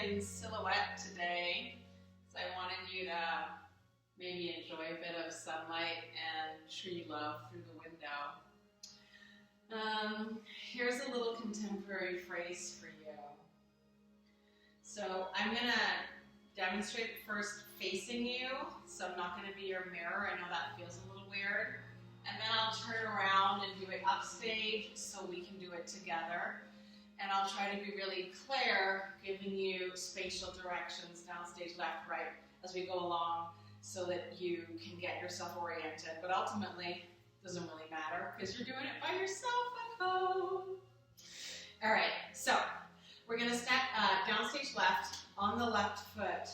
in silhouette today, so I wanted you to maybe enjoy a bit of sunlight and tree love through the window. Here's a little contemporary phrase for you. So I'm going to demonstrate first facing you, so I'm not going to be your mirror. I know that feels a little weird. And then I'll turn around and do it upstage so we can do it together. And I'll try to be really clear, giving you spatial directions, downstage, left, right, as we go along so that you can get yourself oriented. But ultimately, it doesn't really matter because you're doing it by yourself at home. All right, so we're going to step downstage left on the left foot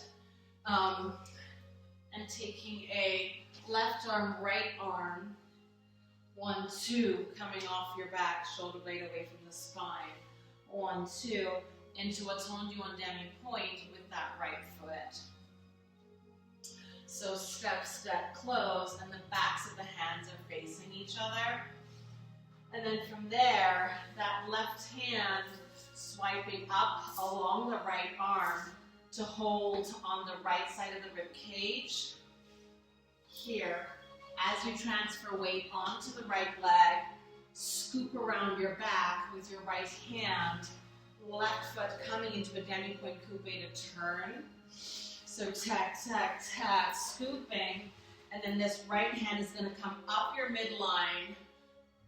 and taking a left arm, right arm, 1, 2, coming off your back, shoulder blade away from the spine. 1, 2, into a tendu on demi-point with that right foot. So step, step, close, and the backs of the hands are facing each other. And then from there, that left hand swiping up along the right arm to hold on the right side of the rib cage. Here, as you transfer weight onto the right leg, scoop around your back with your right hand, left foot coming into a demi-point coupe to turn. So tack, tack, tack, scooping, and then this right hand is going to come up your midline,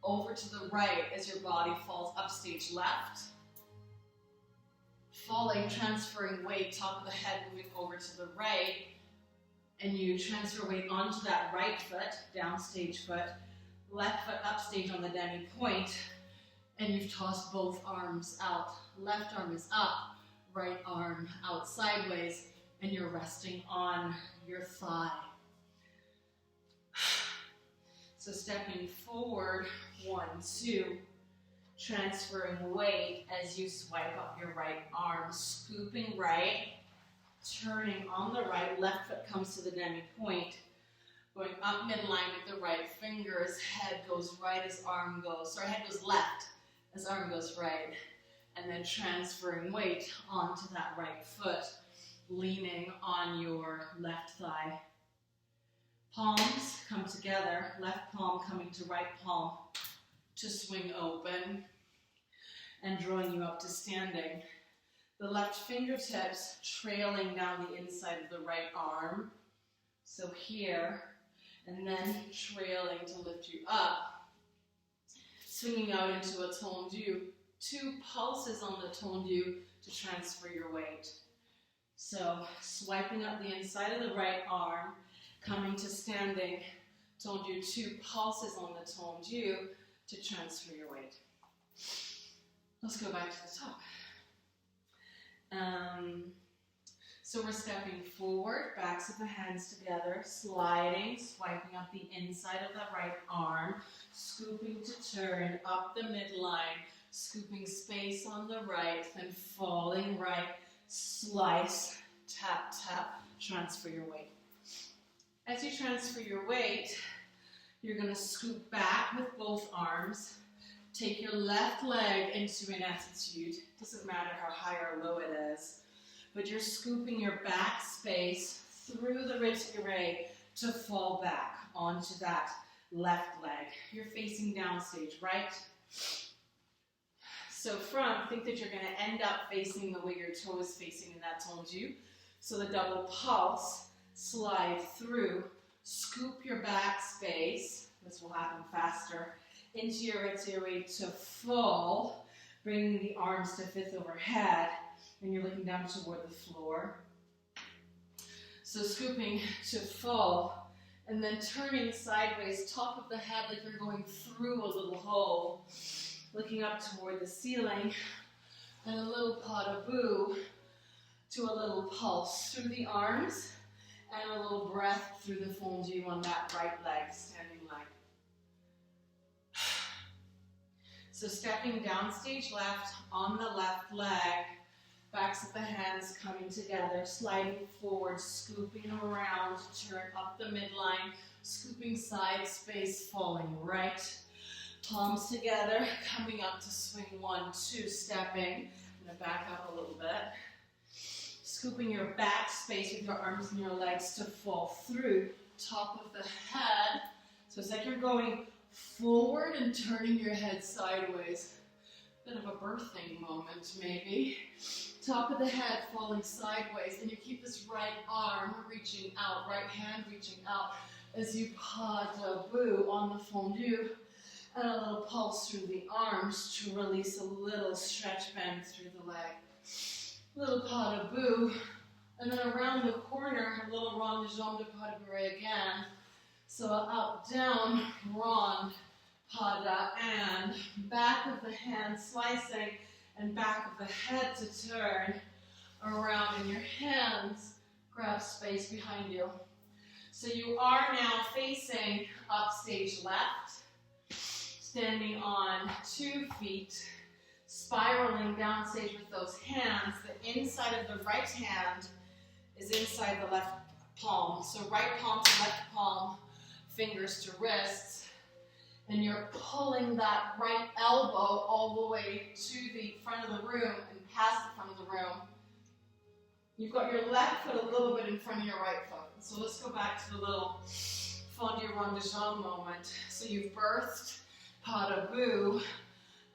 over to the right as your body falls upstage left. Falling, transferring weight, top of the head moving over to the right, and you transfer weight onto that right foot, downstage foot, left foot upstage on the demi-point, and you've tossed both arms out. Left arm is up, right arm out sideways, and you're resting on your thigh. So stepping forward, 1, 2, transferring weight as you swipe up your right arm, scooping right, turning on the right, left foot comes to the demi-point, going up midline with the right fingers, head goes right as arm goes, sorry, head goes left as arm goes right, and then transferring weight onto that right foot, leaning on your left thigh. Palms come together, left palm coming to right palm to swing open and drawing you up to standing. The left fingertips trailing down the inside of the right arm. So here, and then trailing to lift you up. Swinging out into a tendu. 2 pulses on the tendu to transfer your weight. So swiping up the inside of the right arm, coming to standing, tendu, 2 pulses on the tendu to transfer your weight. Let's go back to the top. So we're stepping forward, backs of the hands together, sliding, swiping up the inside of the right arm, scooping to turn up the midline, scooping space on the right, then falling right, slice, tap, tap, transfer your weight. As you transfer your weight, you're going to scoop back with both arms, take your left leg into an attitude. Doesn't matter how high or low it is, but you're scooping your back space through the vertebrae to fall back onto that left leg. You're facing downstage, right? So front, think that you're going to end up facing the way your toe is facing in that tendu. So the double pulse, slide through, scoop your back space, this will happen faster, into your vertebrae to full, bringing the arms to fifth overhead, and you're looking down toward the floor. So scooping to full, and then turning sideways, top of the head like you're going through a little hole, looking up toward the ceiling, and a little pas de bout to a little pulse through the arms, and a little breath through the fondu on that right leg, standing leg. So stepping downstage left on the left leg, backs of the hands coming together, sliding forward, scooping around, turn up the midline, scooping side space, falling right. Palms together, coming up to swing 1, 2, stepping. I'm going to back up a little bit. Scooping your back space with your arms and your legs to fall through. Top of the head. So it's like you're going forward and turning your head sideways. Bit of a birthing moment, maybe. Top of the head falling sideways. And you keep this right arm reaching out, right hand reaching out as you pas debout on the fondue. And a little pulse through the arms to release a little stretch bend through the leg. Little pas debout. And then around the corner, a little rond de jambe de pas de bourrée again. So up, down, rond, pas da, and back of the hand slicing, and back of the head to turn around in your hands. Grab space behind you. So you are now facing upstage left, standing on 2 feet, spiraling downstage with those hands. The inside of the right hand is inside the left palm. So right palm to left palm, fingers to wrists, and you're pulling that right elbow all the way to the front of the room and past the front of the room. You've got your left foot a little bit in front of your right foot. So let's go back to the little fondue rond de jambe moment. So you've birthed, pas debout,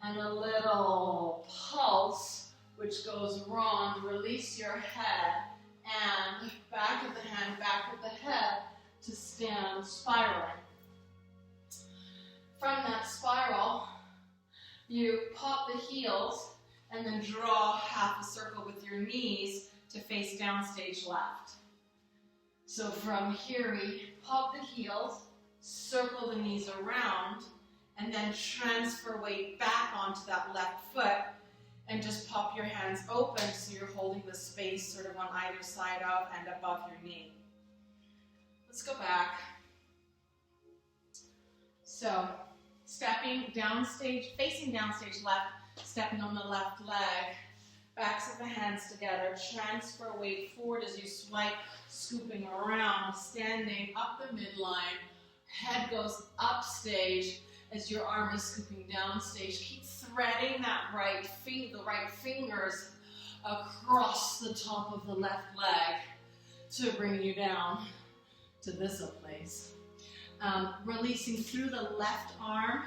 and a little pulse, which goes rond. Release your head, and back of the hand, back of the head, to stand spiraling. From that spiral, you pop the heels and then draw half a circle with your knees to face downstage left. So from here we pop the heels, circle the knees around, and then transfer weight back onto that left foot and just pop your hands open so you're holding the space sort of on either side of and above your knee. Let's go back. So, stepping downstage, facing downstage left, stepping on the left leg, backs of the hands together, transfer weight forward as you swipe, scooping around, standing up the midline, head goes upstage as your arm is scooping downstage. Keep threading that the right fingers across the top of the left leg to bring you down to this place. Releasing through the left arm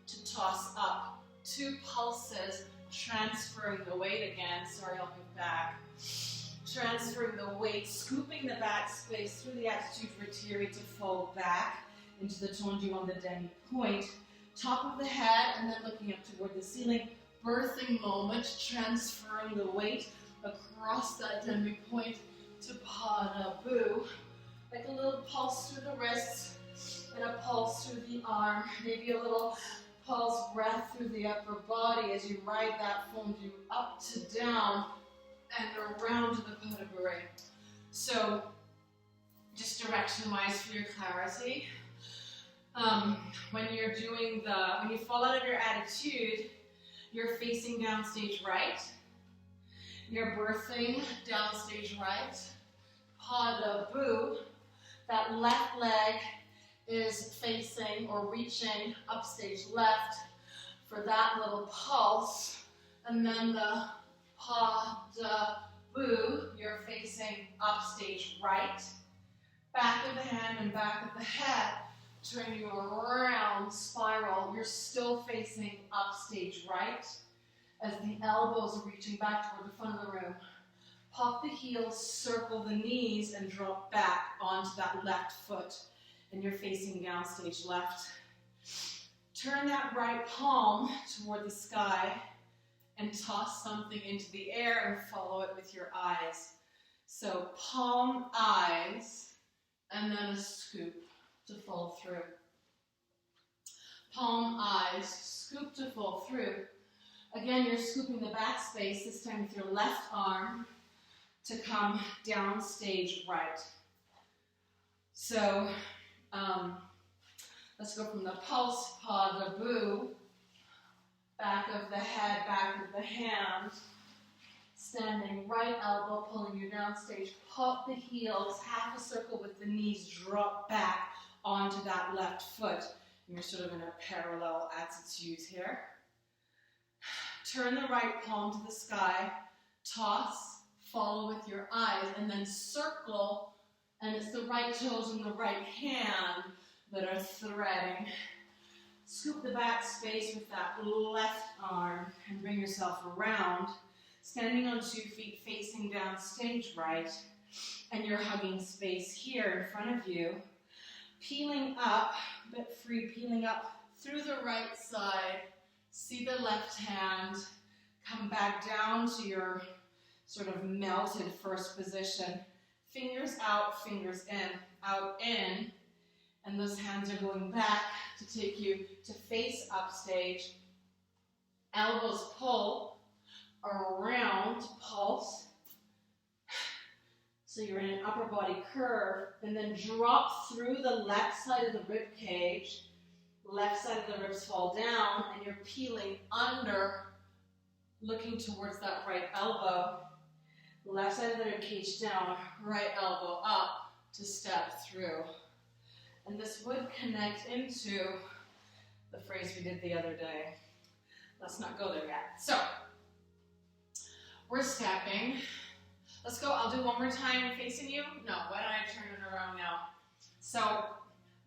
to toss up. 2 pulses, transferring the weight again. Sorry, I'll move back. Transferring the weight, scooping the back space through the attitude retire to fall back into the tendu on the demi-point. Top of the head and then looking up toward the ceiling. Birthing moment, transferring the weight across that demi-point to pas debout. Like a little pulse through the wrists and a pulse through the arm. Maybe a little pulse breath through the upper body as you ride that fondue up to down and around to the pas de bourrée. So, just direction-wise for your clarity. When you fall out of your attitude, you're facing downstage right. You're birthing downstage right. Pas debout. That left leg is facing or reaching upstage left for that little pulse. And then the pas debout, you're facing upstage right. Back of the hand and back of the head. Turn you around, spiral. You're still facing upstage right as the elbows are reaching back toward the front of the room. Pop the heels, circle the knees, and drop back onto that left foot. And you're facing downstage left. Turn that right palm toward the sky and toss something into the air and follow it with your eyes. So palm, eyes, and then a scoop to fall through. Palm, eyes, scoop to fall through. Again, you're scooping the back space, this time with your left arm, to come down stage right. So, let's go from the pulse, pas debout, back of the head, back of the hand, standing right elbow, pulling you down stage, pop the heels, half a circle with the knees, drop back onto that left foot. And you're sort of in a parallel attitude here. Turn the right palm to the sky, toss, Follow with your eyes, and then circle, and it's the right toes and the right hand that are threading. Scoop the back space with that left arm and bring yourself around, standing on 2 feet facing down stage right, and you're hugging space here in front of you. Peeling up, a bit free, peeling up through the right side. See the left hand, come back down to your sort of melted first position. Fingers out, fingers in, out, in. And those hands are going back to take you to face up stage. Elbows pull around, pulse. So you're in an upper body curve, and then drop through the left side of the rib cage. Left side of the ribs fall down, and you're peeling under, looking towards that right elbow. Left side of the rib cage down, right elbow up to step through. And this would connect into the phrase we did the other day. Let's not go there yet. So, we're stepping. Let's go, I'll do one more time facing you. No, why don't I turn it around now? So,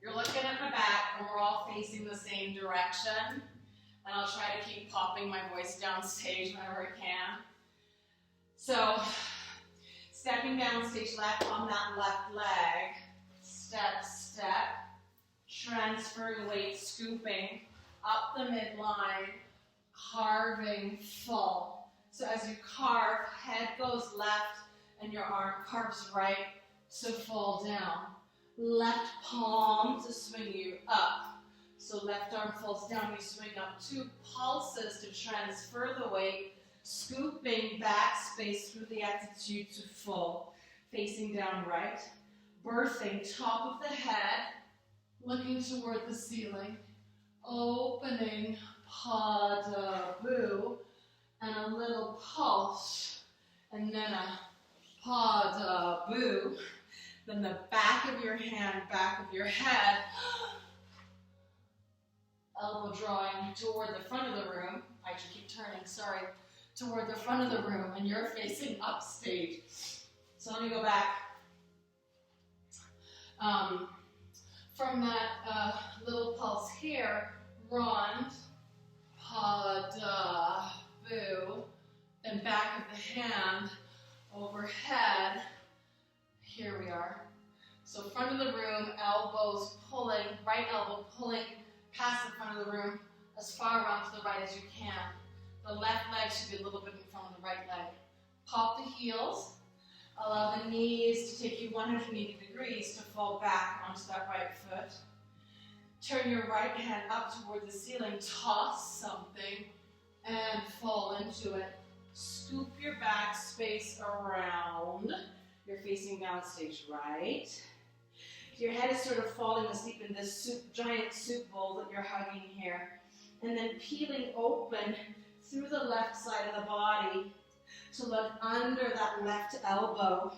you're looking at my back, and we're all facing the same direction. And I'll try to keep popping my voice down stage whenever I can. So, stepping down stage left on that left leg. Step, step. Transferring weight, scooping up the midline. Carving full. So as you carve, head goes left and your arm carves right to fall down. Left palm to swing you up. So left arm falls down, you swing up. 2 pulses to transfer the weight, scooping back space through the attitude to full. Facing down right. Birthing top of the head, looking toward the ceiling. Opening Pada Boo, and a little pulse, and then a Pada Boo. Then the back of your hand, back of your head, elbow drawing toward the front of the room. I should keep turning, sorry. Toward the front of the room, and you're facing upstage. So let me go back. From that little pulse here, rond, Pada Boo, then back of the hand, overhead. Here we are. So front of the room, elbows pulling, right elbow pulling past the front of the room, as far around to the right as you can. The left leg should be a little bit in front of the right leg. Pop the heels. Allow the knees to take you 180 degrees to fall back onto that right foot. Turn your right hand up toward the ceiling, toss something, and fall into it. Scoop your back space around. You're facing downstage right. Your head is sort of falling asleep in this giant soup bowl that you're hugging here. And then peeling open through the left side of the body to look under that left elbow,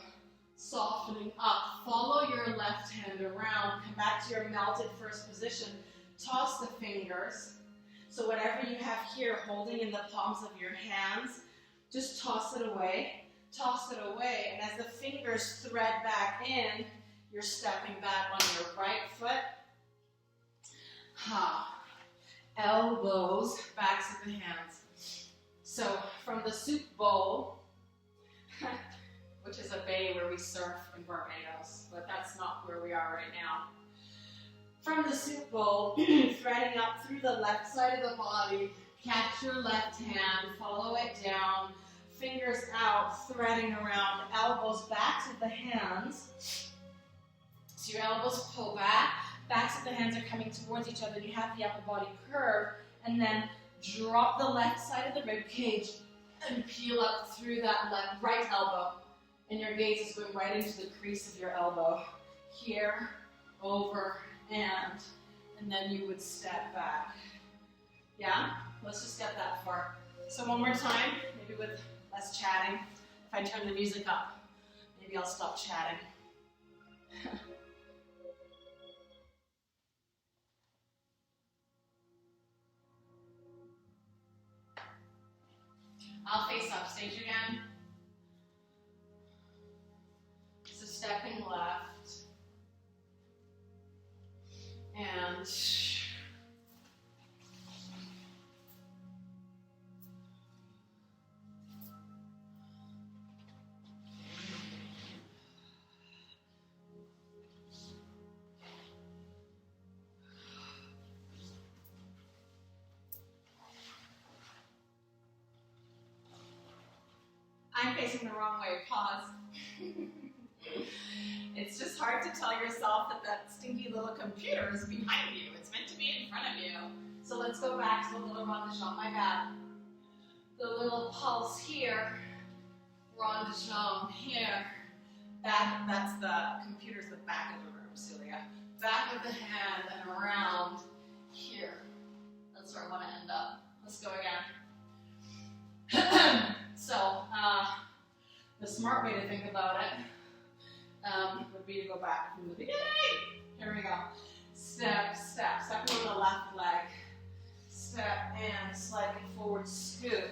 softening up. Follow your left hand around. Come back to your melted first position. Toss the fingers. So whatever you have here holding in the palms of your hands, just toss it away. Toss it away. And as the fingers thread back in, you're stepping back on your right foot. Elbows, backs of the hands. So from the soup bowl, which is a bay where we surf in Barbados, but that's not where we are right now. From the soup bowl, threading up through the left side of the body, catch your left hand, follow it down, fingers out, threading around, elbows, backs of the hands. So your elbows pull back, backs of the hands are coming towards each other, you have the upper body curve, and then drop the left side of the rib cage and peel up through that right elbow. And your gaze is going right into the crease of your elbow. Here, over, and then you would step back. Yeah? Let's just get that far. So one more time, maybe with less chatting. If I turn the music up, maybe I'll stop chatting. I'll face up stage again. and I'm facing the wrong way. Pause. It's just hard to tell yourself that that stinky little computer is behind you. It's meant to be in front of you. So let's go back to the little rond de jambe. My bad. The little pulse here. Rond de jambe here. Back. That's the computer's the back of the room, Celia. Back of the hand and around here. That's where I want to end up. Let's go again. So, the smart way to think about it would be to go back from the beginning. Here we go. Step, step. Stepping on the left leg. Step and sliding forward, scoop.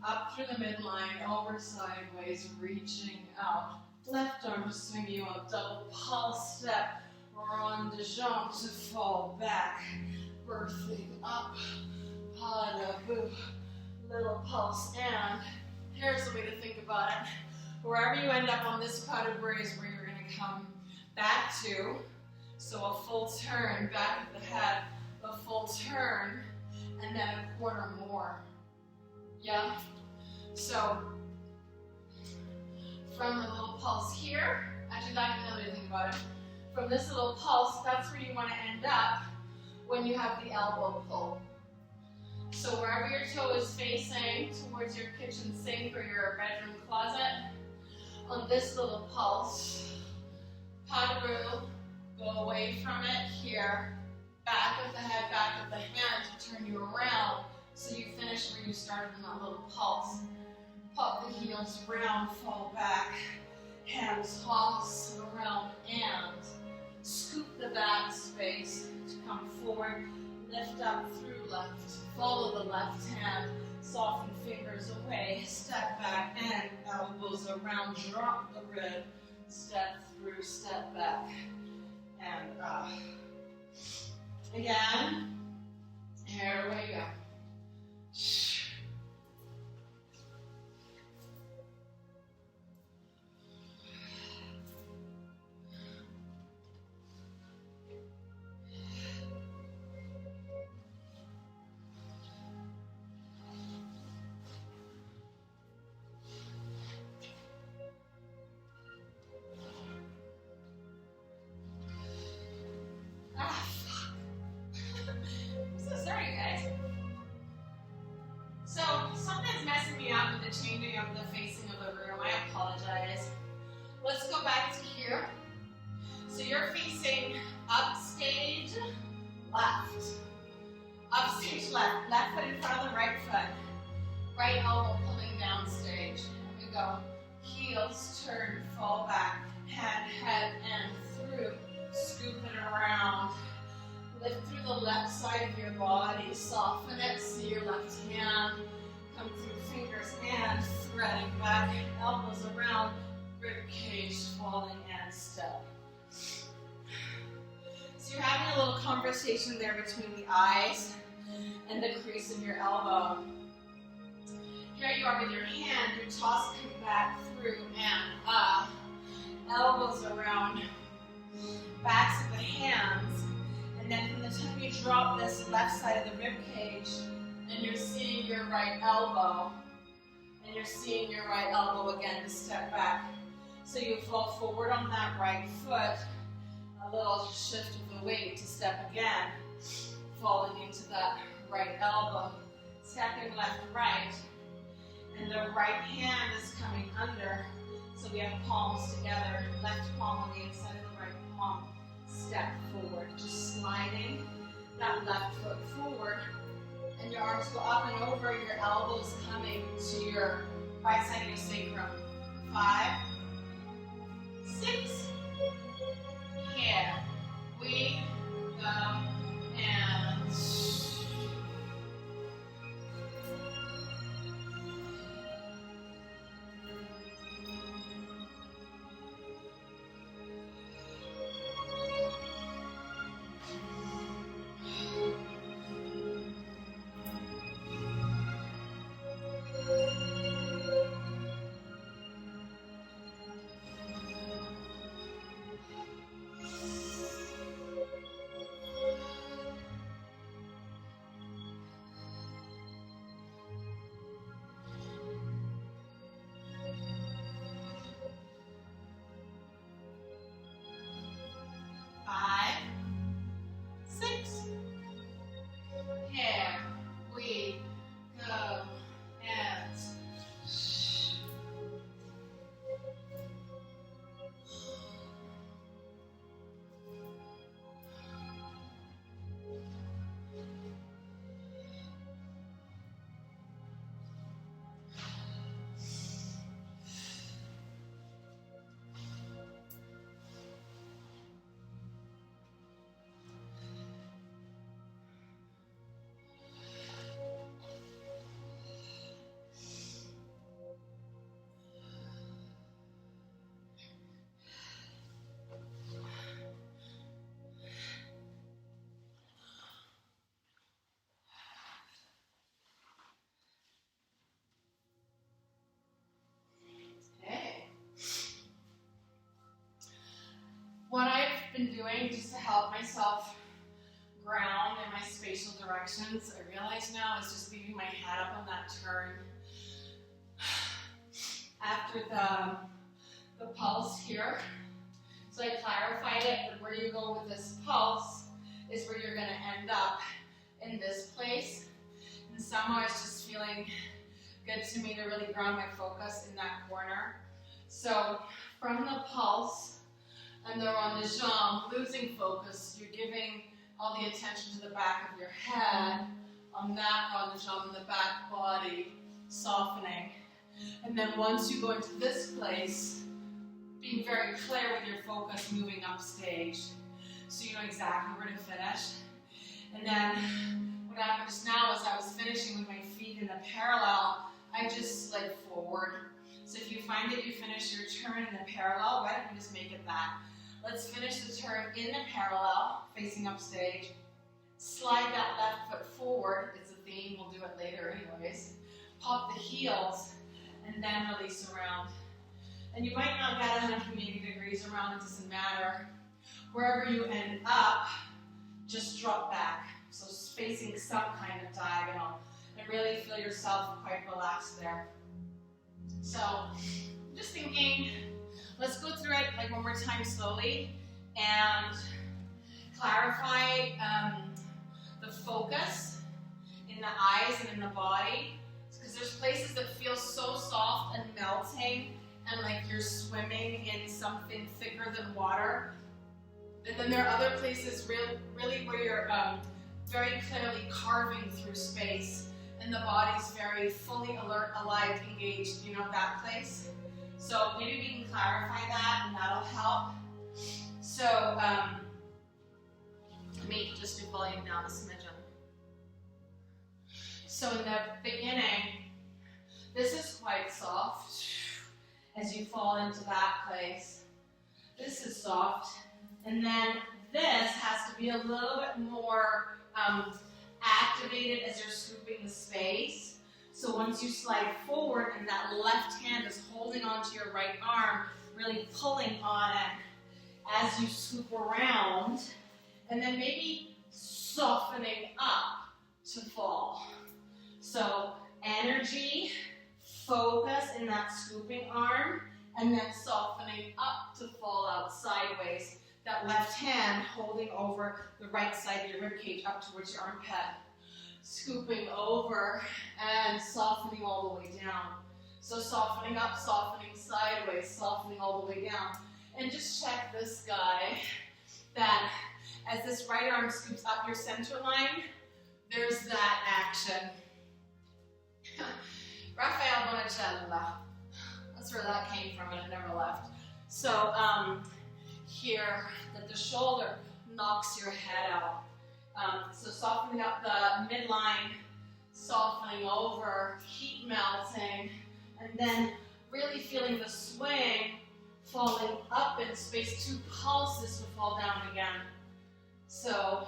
Up through the midline, over sideways, reaching out. Left arm to swing you out. Double pulse step. Rond de jambe to fall back. Birthing up. Pas de bout. Little pulse, and here's the way to think about it. Wherever you end up on this pas de bout is where you're going to come back to. So a full turn, back of the head, a full turn, and then a quarter more. Yeah? So, from the little pulse here, actually that's another way to think about it. From this little pulse, that's where you want to end up when you have the elbow pull. So wherever your toe is facing towards your kitchen sink or your bedroom closet, on this little pulse, pas de bout, go away from it here, back of the head, back of the hand to turn you around so you finish where you started in that little pulse. Pop the heels round, fall back, hands toss around and scoop the back space to come forward, lift up through left. Follow the left hand, soften fingers away, step back and elbows around, drop the rib, step through, step back, and up. Again, here we go. Changing of the facing of the room. I apologize. Let's go back to here. So you're facing upstage left. Upstage left. Left foot in front of the right foot. Right elbow pulling down stage. Here we go. Heels turn, fall back. Hand, head, and through. Scoop it around. Lift through the left side of your body. Soften it. See your left hand. Come through fingers and threading back, elbows around, rib cage, falling and step. So you're having a little conversation there between the eyes and the crease of your elbow. Here you are with your hand, your toss coming back through and up. Elbows around, backs of the hands, and then from the time you drop this left side of the rib cage, and you're seeing your right elbow, and you're seeing your right elbow again to step back. So you fall forward on that right foot, a little shift of the weight to step again, falling into that right elbow, stepping left, right, and the right hand is coming under, so we have palms together, left palm on the inside of the right palm, step forward, just sliding that left foot forward, and your arms go up and over, your elbows coming to your right side of your sacrum. 5, 6, here we go, and been doing just to help myself ground in my spatial directions, I realize now, is just leaving my head up on that turn. After the pulse here, so I clarified it, but where you go with this pulse is where you're going to end up in this place. And somehow it's just feeling good to me to really ground my focus in that corner. So from the pulse and the rond de jambe, losing focus, you're giving all the attention to the back of your head on that rond de jambe and the back body, softening. And then once you go into this place, being very clear with your focus, moving up stage, so you know exactly where to finish. And then what happened just now is I was finishing with my feet in a parallel. I just slid forward. So if you find that you finish your turn in the parallel, why don't you just make it that? Let's finish the turn in the parallel, facing up stage. Slide that left foot forward. It's a theme. We'll do it later anyways. Pop the heels and then release around. And you might not get 180 degrees around. It doesn't matter. Wherever you end up, just drop back. So facing some kind of diagonal. And really feel yourself quite relaxed there. So, I'm just thinking, let's go through it like one more time slowly and clarify the focus in the eyes and in the body. Because there's places that feel so soft and melting and like you're swimming in something thicker than water. And then there are other places really where you're very clearly carving through space. And the body's very fully alert, alive, engaged, you know, that place. So maybe we can clarify that and that'll help. So let me just do volume down a smidgen. So in the beginning, this is quite soft as you fall into that place. This is soft. And then this has to be a little bit more activated as you're scooping the space. So once you slide forward and that left hand is holding onto your right arm, really pulling on it as you scoop around, and then maybe softening up to fall. So energy, focus in that scooping arm, and then softening up to fall out sideways. That left hand holding over the right side of your ribcage up towards your armpit. Scooping over and softening all the way down. So softening up, softening sideways, softening all the way down. And just check this guy, that as this right arm scoops up your center line, there's that action. Raphael Bonicello. That's where that came from and it never left. So here, that the shoulder knocks your head out. So softening up the midline, softening over, heat melting, and then really feeling the swing, falling up in space, 2 pulses to fall down again. So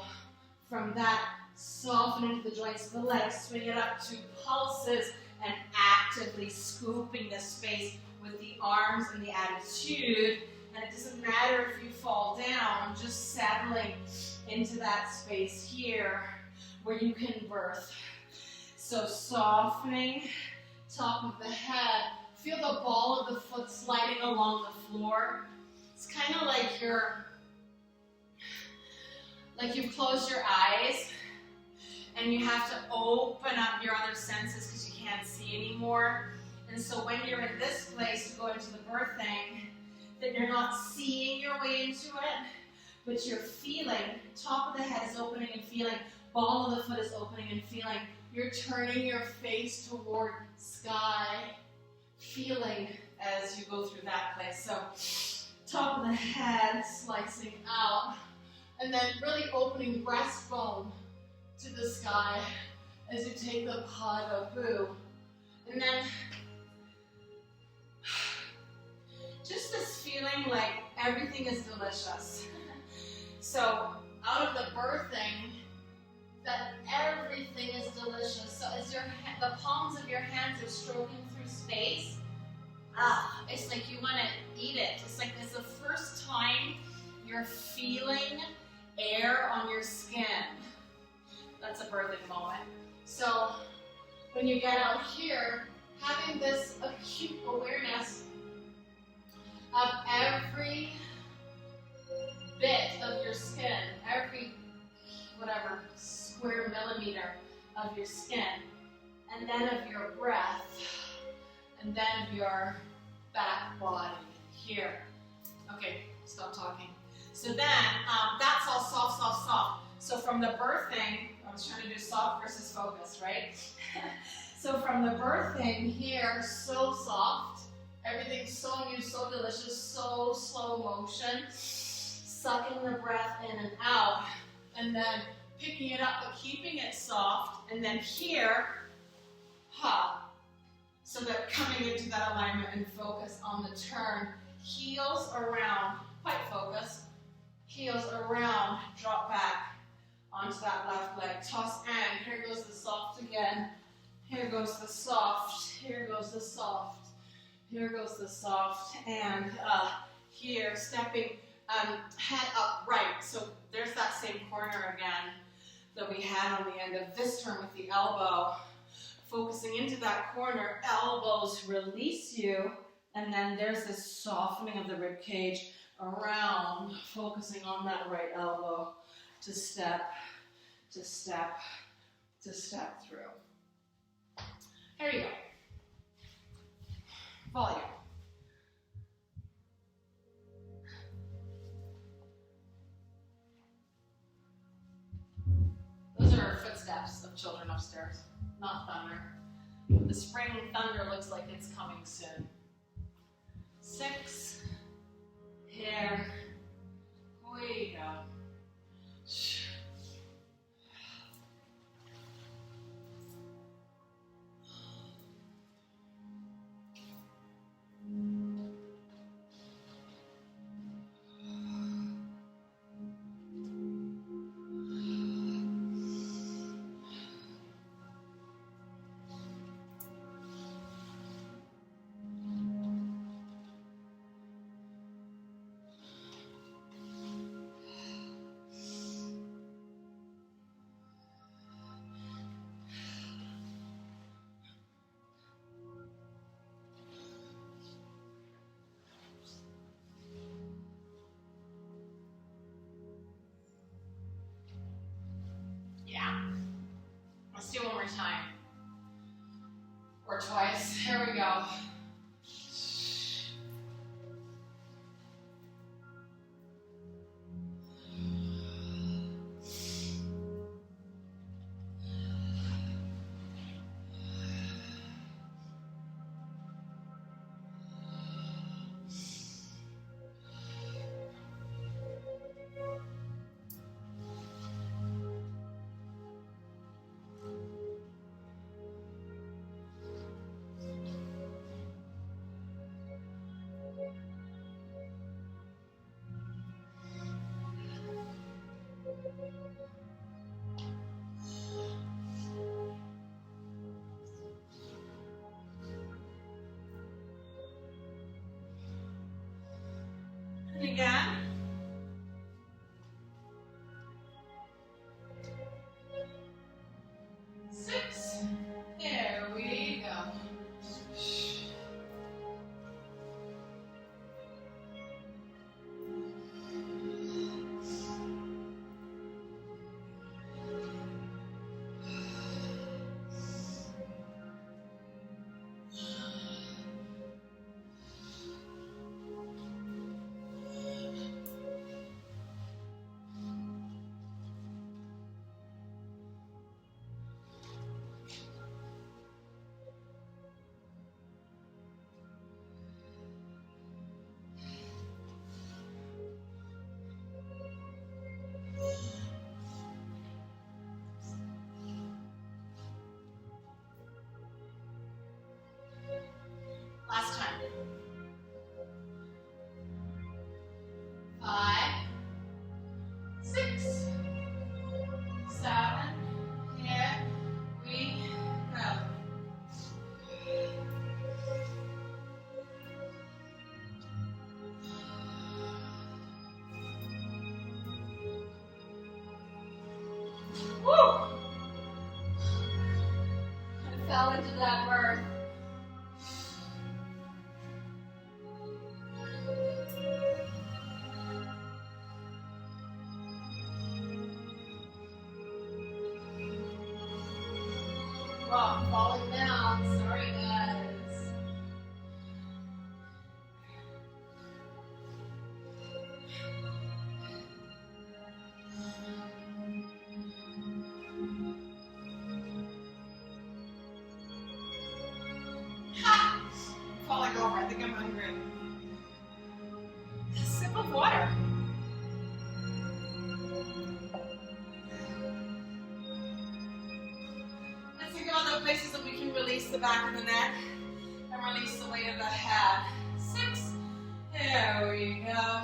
from that, soften into the joints of the legs, swing it up 2 pulses, and actively scooping the space with the arms and the attitude. And it doesn't matter if you fall down, just settling into that space here where you can birth. So softening, top of the head. Feel the ball of the foot sliding along the floor. It's kind of like you've closed your eyes and you have to open up your other senses because you can't see anymore. And so when you're in this place to go into the birthing, that you're not seeing your way into it, but you're feeling, top of the head is opening and feeling, ball of the foot is opening and feeling. You're turning your face toward sky, feeling as you go through that place. So top of the head slicing out, and then really opening breastbone to the sky as you take the pas debout. And then just this feeling like everything is delicious. So out of the birthing, that everything is delicious. So as the palms of your hands are stroking through space, it's like you want to eat it. It's like it's the first time You're feeling air on your skin. That's a birthing moment. So when you get out here, having this acute awareness of every bit of your skin, every whatever square millimeter of your skin, and then of your breath, and then of your back body here. Okay, stop talking. So then, that's all soft, soft, soft. So from the birthing, I was trying to do soft versus focus, right? So from the birthing here, so soft, everything's so new, so delicious, so slow motion, sucking the breath in and out, and then picking it up but keeping it soft, and then here, so that coming into that alignment and focus on the turn, heels around, quite focused, heels around, drop back onto that left leg, toss and, here goes the soft again, here goes the soft, here goes the soft, here goes the soft, and here, stepping head up right, so there's that same corner again that we had on the end of this turn with the elbow, focusing into that corner, elbows release you, and then there's this softening of the rib cage around, focusing on that right elbow to step, to step, to step through. Here you go. Volume. Those are footsteps of children upstairs, not thunder. The spring thunder looks like it's coming soon. 6. Here we go. Yeah. Let's do it one more time. Or twice. Here we go. And again. Six. There we go. Last time. 5, 6, 7. Here we go. I'm falling down. Sorry, guys. Ha! I'm falling over. I think I'm hungry. A sip of water. Let's think about the places that we can release the back of the neck and release the weight of the head. 6. There we go.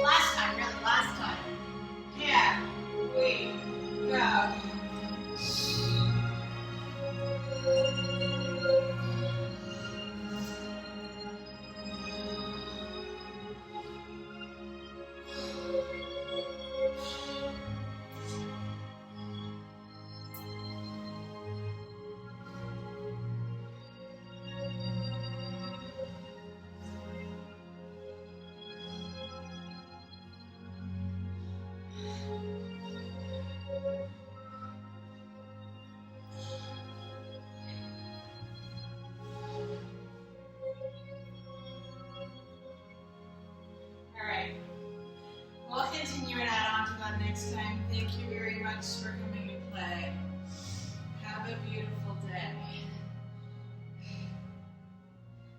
Last time, really, last time. Yeah, we go. Alright, we'll continue and add on to that next time. Thank you very much for coming to play. Have a beautiful day.